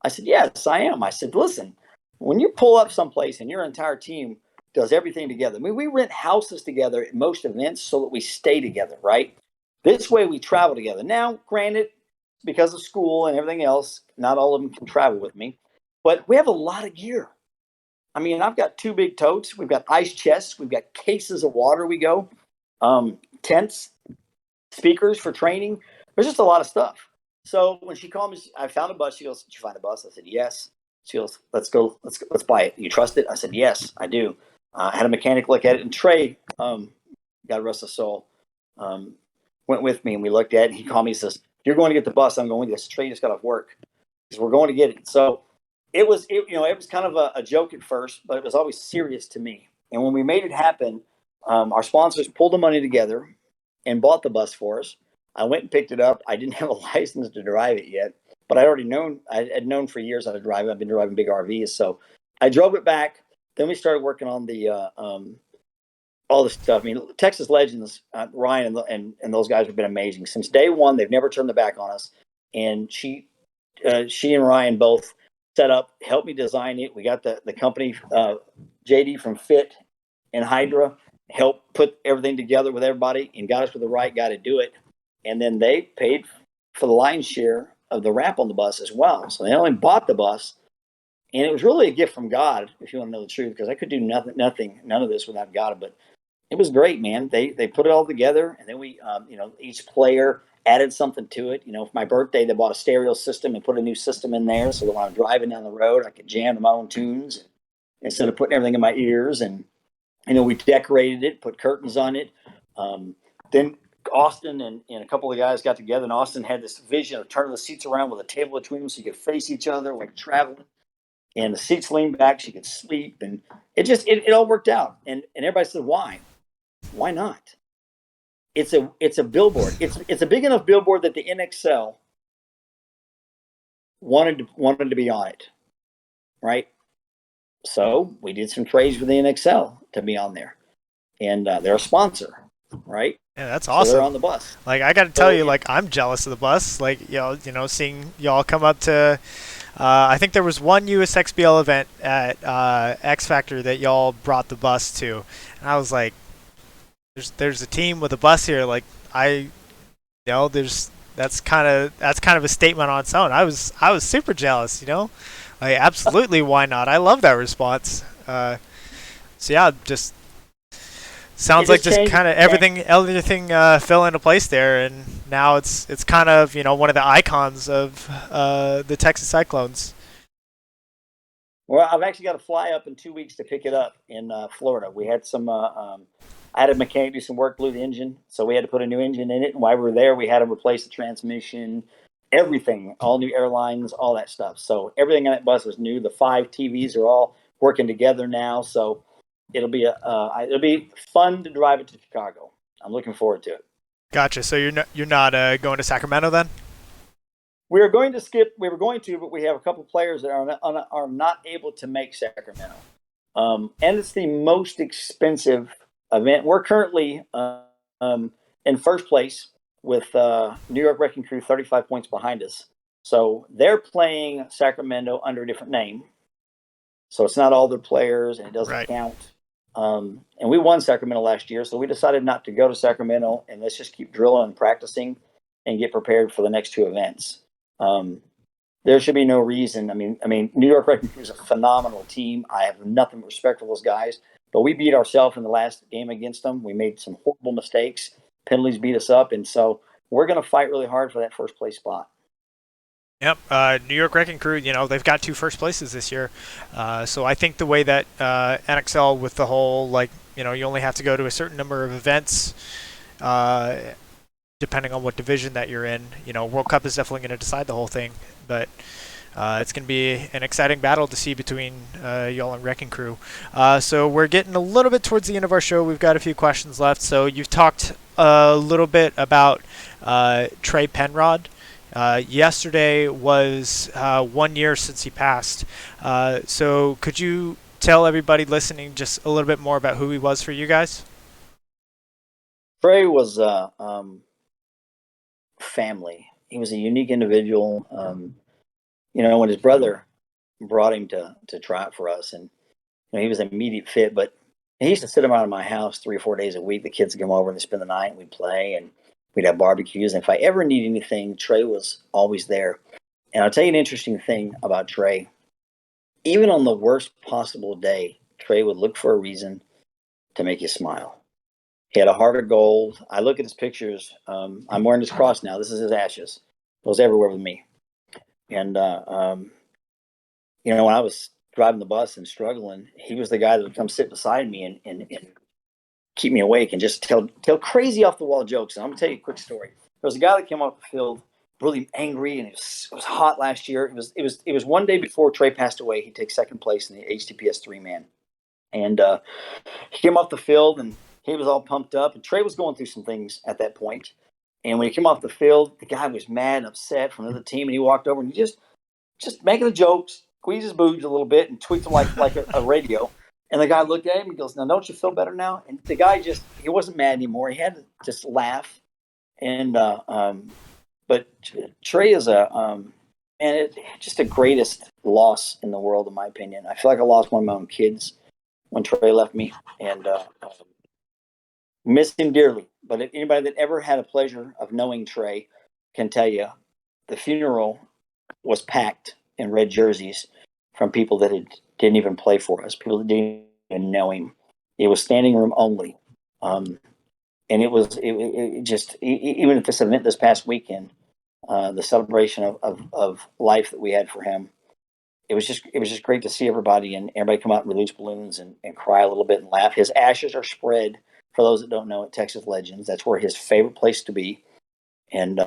I said, "Yes, I am." I said, "Listen, when you pull up someplace and your entire team does everything together. I mean, we rent houses together at most events so that we stay together, right? This way we travel together. Now, granted, because of school and everything else, not all of them can travel with me, but we have a lot of gear. I mean, I've got 2 big totes. We've got ice chests. We've got cases of water we go, tents, speakers for training. There's just a lot of stuff. So when she called me, I found a bus. She goes, "Did you find a bus?" I said, "Yes." She goes, "Let's go. Let's buy it. You trust it?" I said, "Yes, I do." I had a mechanic look at it, and Trey, God rest his soul, went with me, and we looked at it. He called me and says, "You're going to get the bus. I'm going with you." I said, "Trey just got off work." Because we're going to get it. So it was kind of a joke at first, but it was always serious to me. And when we made it happen, our sponsors pulled the money together and bought the bus for us. I went and picked it up. I didn't have a license to drive it yet, but I had known for years how to drive it. I've been driving big RVs. So I drove it back. Then we started working on the all the stuff. I mean, Texas Legends, Ryan and those guys have been amazing. Since day one, they've never turned their back on us. And she and Ryan both set up, helped me design it. We got the company, JD from Fit and Hydra, helped put everything together with everybody and got us with the right guy to do it. And then they paid for the lion's share of the wrap on the bus as well. So they only bought the bus. And it was really a gift from God, if you want to know the truth, because I could do none of this without God. But it was great, man. They put it all together, and then we, each player added something to it. For my birthday, they bought a stereo system and put a new system in there, so that when I'm driving down the road, I could jam to my own tunes instead of putting everything in my ears. And we decorated it, put curtains on it. Then Austin and a couple of guys got together, and Austin had this vision of turning the seats around with a table between them so you could face each other like traveling. And the seats leaned back, so you could sleep, and it all worked out. And everybody said, "Why? Why not?" It's a billboard. It's a big enough billboard that the NXL wanted to be on it, right? So we did some trades with the NXL to be on there, and they're a sponsor, right? Yeah, that's So awesome. they're on the bus. Like, I got to tell you, like, I'm jealous of the bus. Like, seeing y'all come up to, I think there was one USXBL event at X Factor that y'all brought the bus to, and I was like, there's a team with a bus here. Like, that's kind of a statement on its own. I was super jealous. Like, absolutely, why not? I love that response. So yeah, just sounds like just kind of everything fell into place there, and now it's kind of one of the icons of the Texas Cyclones. Well, I've actually got to fly up in 2 weeks to pick it up in Florida. We had some. I had a mechanic do some work, blew the engine, so we had to put a new engine in it. And while we were there, we had to replace the transmission, everything, all new airlines, all that stuff. So everything on that bus was new. The 5 TVs are all working together now, so it'll be fun to drive it to Chicago. I'm looking forward to it. Gotcha. So you're not going to Sacramento then? We were going to skip. We were going to, but we have a couple of players that are not able to make Sacramento, and it's the most expensive event. We're currently in first place with New York Wrecking Crew, 35 points behind us. So they're playing Sacramento under a different name. So it's not all their players, and it doesn't count. And we won Sacramento last year, so we decided not to go to Sacramento, and let's just keep drilling and practicing and get prepared for the next 2 events. There should be no reason. I mean, New York Wrecking Crew is a phenomenal team. I have nothing but respect for those guys. But we beat ourselves in the last game against them. We made some horrible mistakes. Penalties beat us up. And so we're going to fight really hard for that first place spot. Yep. New York Wrecking Crew, they've got 2 first places this year. So I think the way that NXL with the whole, you only have to go to a certain number of events depending on what division that you're in. World Cup is definitely going to decide the whole thing. But it's going to be an exciting battle to see between y'all and Wrecking Crew. So we're getting a little bit towards the end of our show. We've got a few questions left. So you've talked a little bit about Trey Penrod. Yesterday was 1 year since he passed. So could you tell everybody listening just a little bit more about who he was for you guys? Trey was family. He was a unique individual. When his brother brought him to try out for us, and he was an immediate fit, but he used to sit around in my house 3 or 4 days a week. The kids would come over and they'd spend the night, and we'd play, and we'd have barbecues. And if I ever need anything, Trey was always there. And I'll tell you an interesting thing about Trey. Even on the worst possible day, Trey would look for a reason to make you smile. He had a heart of gold. I look at his pictures. I'm wearing his cross now. This is his ashes. It goes everywhere with me. And, when I was driving the bus and struggling, he was the guy that would come sit beside me and keep me awake and just tell crazy off the wall jokes. And I'm gonna tell you a quick story. There was a guy that came off the field really angry, and it was hot last year. It was one day before Trey passed away. He takes second place in the HTPS 3-man, and he came off the field and he was all pumped up. And Trey was going through some things at that point. And when he came off the field, the guy was mad and upset from another team, and he walked over and he just making the jokes, squeezed his boobs a little bit and tweaked them like a radio. And the guy looked at him and goes, "Now, don't you feel better now?" And the guy he wasn't mad anymore. He had to just laugh. And but Trey is just the greatest loss in the world, in my opinion. I feel like I lost one of my own kids when Trey left me, and miss him dearly. But if anybody that ever had a pleasure of knowing Trey can tell you, the funeral was packed in red jerseys from people that didn't even play for us, people that didn't even know him. It was standing room only. And it just, even at this event this past weekend, the celebration of life that we had for him, it was just great to see everybody come out and release balloons and cry a little bit and laugh. His ashes are spread for those that don't know, at Texas Legends. That's where his favorite place to be. And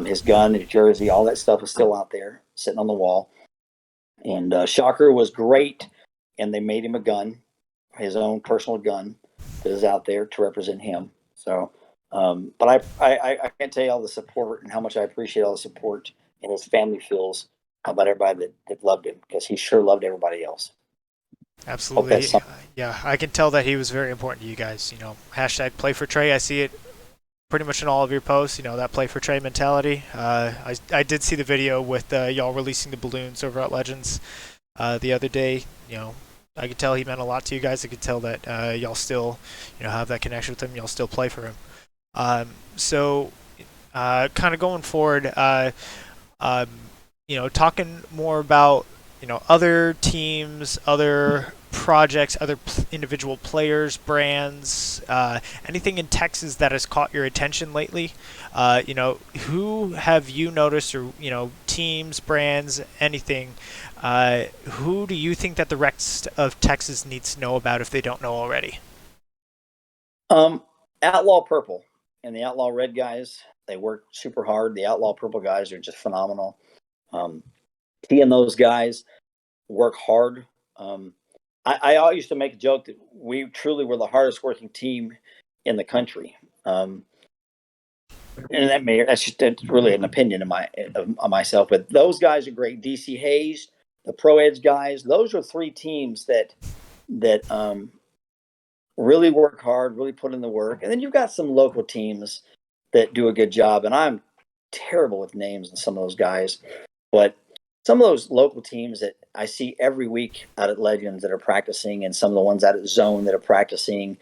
his gun, his jersey, all that stuff is still out there, sitting on the wall. And Shocker was great, and they made him a gun, his own personal gun that is out there to represent him. So, but I can't tell you all the support and how much I appreciate all the support and his family feels about everybody that loved him, because he sure loved everybody else. Absolutely. Yeah, I can tell that he was very important to you guys. You know, hashtag play for Trey. I see it pretty much in all of your posts. You know, that play for Trey mentality. I did see the video with y'all releasing the balloons over at Legends the other day. You know, I could tell he meant a lot to you guys. I could tell that y'all still, you know, have that connection with him. Y'all still play for him. So, kind of going forward, you know, talking more about, you know, other teams, other projects, other individual players, brands, anything in Texas that has caught your attention lately. You know, who have you noticed, or, you know, teams, brands, anything, who do you think that the rest of Texas needs to know about if they don't know already? Outlaw Purple and the Outlaw Red guys, they work super hard. The Outlaw Purple guys are just phenomenal. He and those guys work hard. I used to make a joke that we truly were the hardest working team in the country. And that's really an opinion of myself. But those guys are great. DC Hayes, the Pro Edge guys, those are three teams that really work hard, really put in the work. And then you've got some local teams that do a good job. And I'm terrible with names and some of those guys, but some of those local teams that I see every week out at Legends that are practicing, and some of the ones out at Zone that are practicing,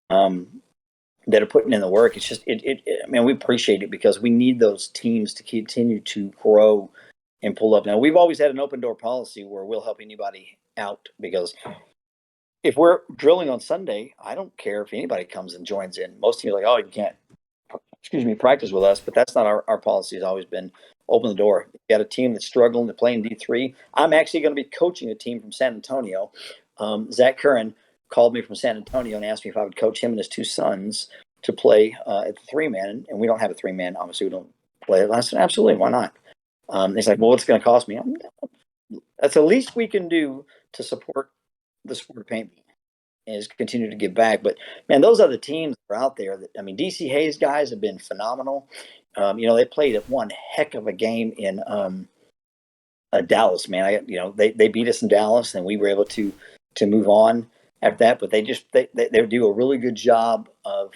that are putting in the work. It's just, I mean, we appreciate it, because we need those teams to continue to grow and pull up. Now, we've always had an open door policy where we'll help anybody out, because if we're drilling on Sunday, I don't care if anybody comes and joins in. Most teams are like, oh, you can't, practice with us, but that's not our policy. Has always been open the door. You got a team that's struggling to play in D3. I'm actually going to be coaching a team from San Antonio. Zach Curran called me from San Antonio and asked me if I would coach him and his two sons to play at the 3-man. And we don't have a 3-man. Obviously, we don't play it. I said, absolutely, why not? He's like, well, what's going to cost me? That's the least we can do to support the sport of paintball, is continue to give back. But man, those other teams that are out there, I mean, DC Hayes guys have been phenomenal. You know, they played one heck of a game in Dallas, man. They beat us in Dallas, and we were able to move on after that. But they do a really good job of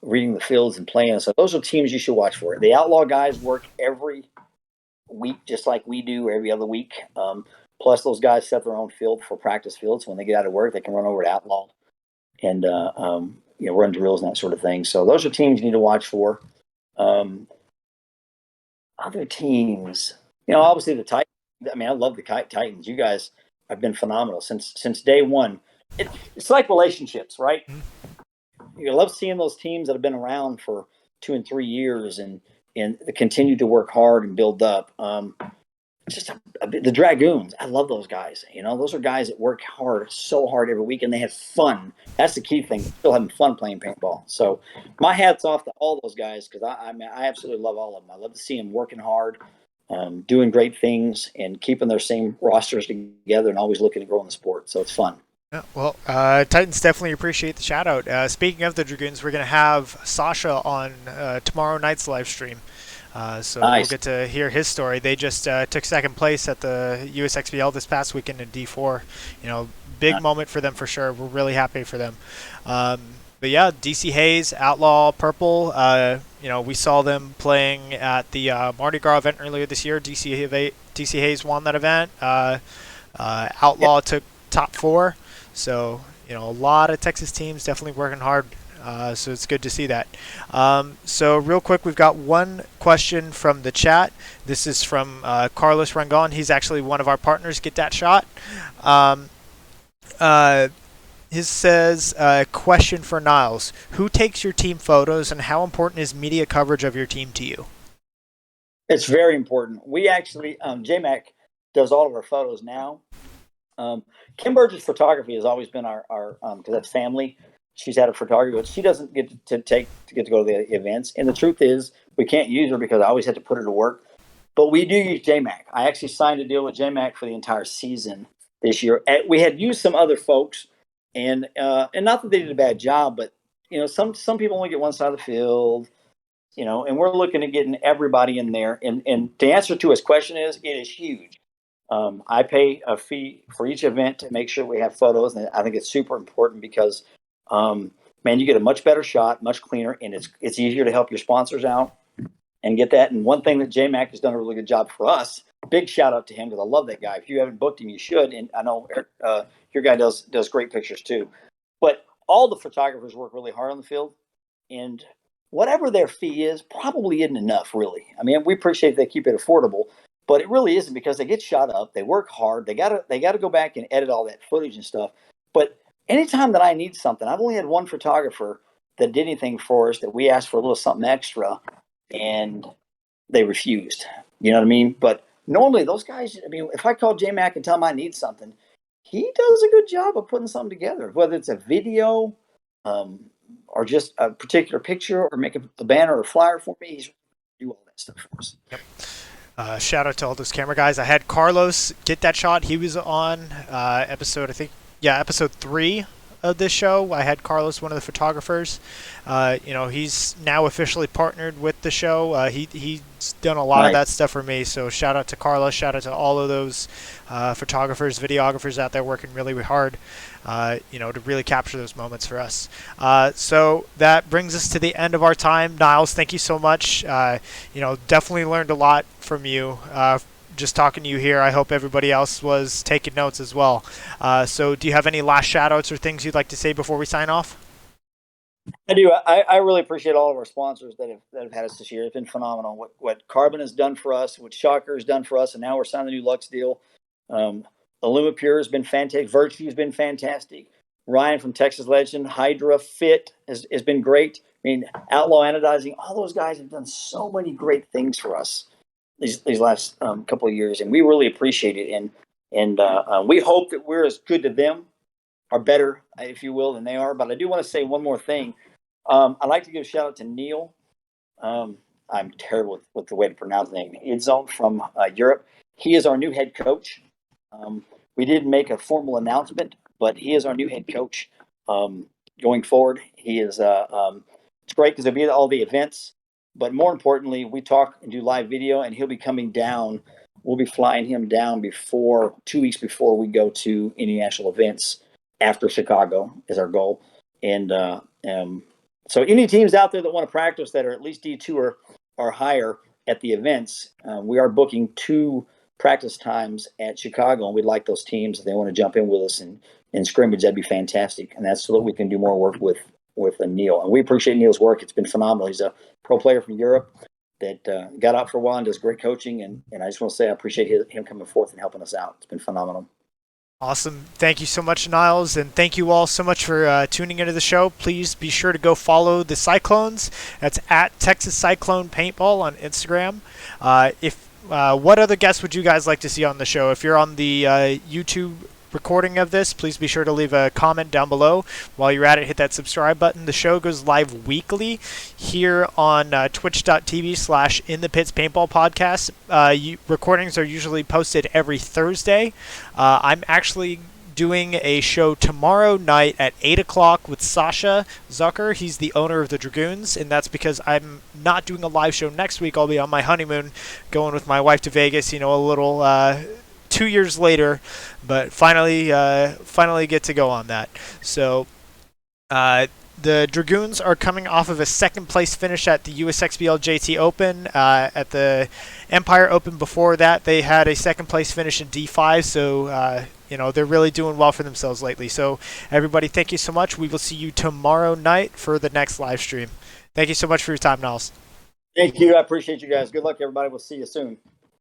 reading the fields and playing. So those are teams you should watch for. The Outlaw guys work every week, just like we do every other week. Plus, those guys set their own field for practice fields. When they get out of work, they can run over to Outlaw and run drills and that sort of thing. So those are teams you need to watch for. Other teams, obviously the Titans. I mean, I love the Titans. You guys have been phenomenal since day one. It's like relationships, right? You love seeing those teams that have been around for 2 and 3 years and continue to work hard and build up. Just the Dragoons. I love those guys. Those are guys that work so hard every week, and they have fun. That's the key thing. Still having fun playing paintball. So my hat's off to all those guys, because I absolutely love all of them. I love to see them working hard, doing great things, and keeping their same rosters together, and always looking to grow in the sport. So it's fun. Yeah, well, Titans definitely appreciate the shout out. Speaking of the Dragoons, we're going to have Sasha on tomorrow night's live stream. So nice. We'll get to hear his story. They just took second place at the USXBL this past weekend in D4. Big moment for them for sure. We're really happy for them. But yeah, DC Hayes, Outlaw Purple. We saw them playing at the Mardi Gras event earlier this year. DC Hayes won that event. Outlaw took top 4. So a lot of Texas teams definitely working hard. So it's good to see that. So real quick, we've got one question from the chat. This is from Carlos Rangon. He's actually one of our partners, Get That Shot. His says, question for Nyles. Who takes your team photos, and how important is media coverage of your team to you? It's very important. We actually, J-Mac does all of our photos now. Kim Burgess Photography has always been our because that's family. she's had a photographer, but she doesn't get to go to the events. And the truth is, we can't use her because I always had to put her to work. But we do use JMac. I actually signed a deal with JMac for the entire season this year. We had used some other folks, and not that they did a bad job, but some people only get one side of the field, and we're looking at getting everybody in there. And the answer to his question is, it is huge. I pay a fee for each event to make sure we have photos, and I think it's super important because, man, you get a much better shot, much cleaner, and it's easier to help your sponsors out and get that. And one thing that JMac has done a really good job for us, big shout out to him because I love that guy. If you haven't booked him, you should. And I know your guy does great pictures too. But all the photographers work really hard on the field, and whatever their fee is probably isn't enough, really. I mean, we appreciate they keep it affordable, but it really isn't because they get shot up, they work hard, they gotta go back and edit all that footage and stuff. But anytime that I need something, I've only had one photographer that did anything for us that we asked for a little something extra, and they refused. You know what I mean? But normally those guys, I mean, if I call JMac and tell him I need something, he does a good job of putting something together, whether it's a video, or just a particular picture, or make a banner or a flyer for me. He's do all that stuff for us. Yep. Shout out to all those camera guys. I had Carlos get that shot. He was on episode 3 of this show. I had Carlos, one of the photographers. He's now officially partnered with the show. He's done a lot of that stuff for me. So shout out to Carlos. Shout out to all of those photographers, videographers out there working really, really hard, to really capture those moments for us. So that brings us to the end of our time. Nyles, thank you so much. Definitely learned a lot from you. Just talking to you here. I hope everybody else was taking notes as well. So do you have any last shout outs or things you'd like to say before we sign off? I do. I really appreciate all of our sponsors that have had us this year. It's been phenomenal. What Carbon has done for us, what Shocker has done for us, and now we're signing the new Lux deal. Illumipure has been fantastic. Virtue has been fantastic. Ryan from Texas Legend, Hydra Fit has been great. I mean, Outlaw Anodizing, all those guys have done so many great things for us these last couple of years, and we really appreciate it. And we hope that we're as good to them, or better, if you will, than they are. But I do want to say one more thing. I'd like to give a shout out to Neil. I'm terrible with the way to pronounce the name. Idzone from Europe. He is our new head coach. We didn't make a formal announcement, but he is our new head coach going forward. He is. It's great because he'll be at all the events. But more importantly, we talk and do live video, and he'll be coming down. We'll be flying him down 2 weeks before we go to any national events after Chicago is our goal. And so any teams out there that want to practice that are at least D2 or higher at the events, we are booking 2 practice times at Chicago, and we'd like those teams, if they want to jump in with us and scrimmage, that'd be fantastic. And that's so that we can do more work with Neil. And we appreciate Neil's work. It's been phenomenal. He's a pro player from Europe that got out for a while and does great coaching. And I just want to say I appreciate him coming forth and helping us out. It's been phenomenal. Awesome. Thank you so much, Nyles, and thank you all so much for tuning into the show. Please be sure to go follow the Cyclones. That's at Texas Cyclone Paintball on Instagram. What other guests would you guys like to see on the show? If you're on the YouTube recording of this, please be sure to leave a comment down below. While you're at it, hit that subscribe button. The show goes live weekly here on twitch.tv/inthepitspaintballpodcast. Recordings are usually posted every Thursday. I'm actually doing a show tomorrow night at 8 o'clock with Sasha Zucker. He's the owner of the Dragoons, and that's because I'm not doing a live show next week. I'll be on my honeymoon going with my wife to Vegas, a little 2 years later, but finally get to go on that. So the Dragoons are coming off of a second place finish at the USXBL JT Open. At the Empire Open before that, they had a second place finish in D5, so they're really doing well for themselves lately. So everybody, thank you so much. We will see you tomorrow night for the next live stream. Thank you so much for your time, Nyles. Thank you. I appreciate you guys. Good luck, everybody. We'll see you soon.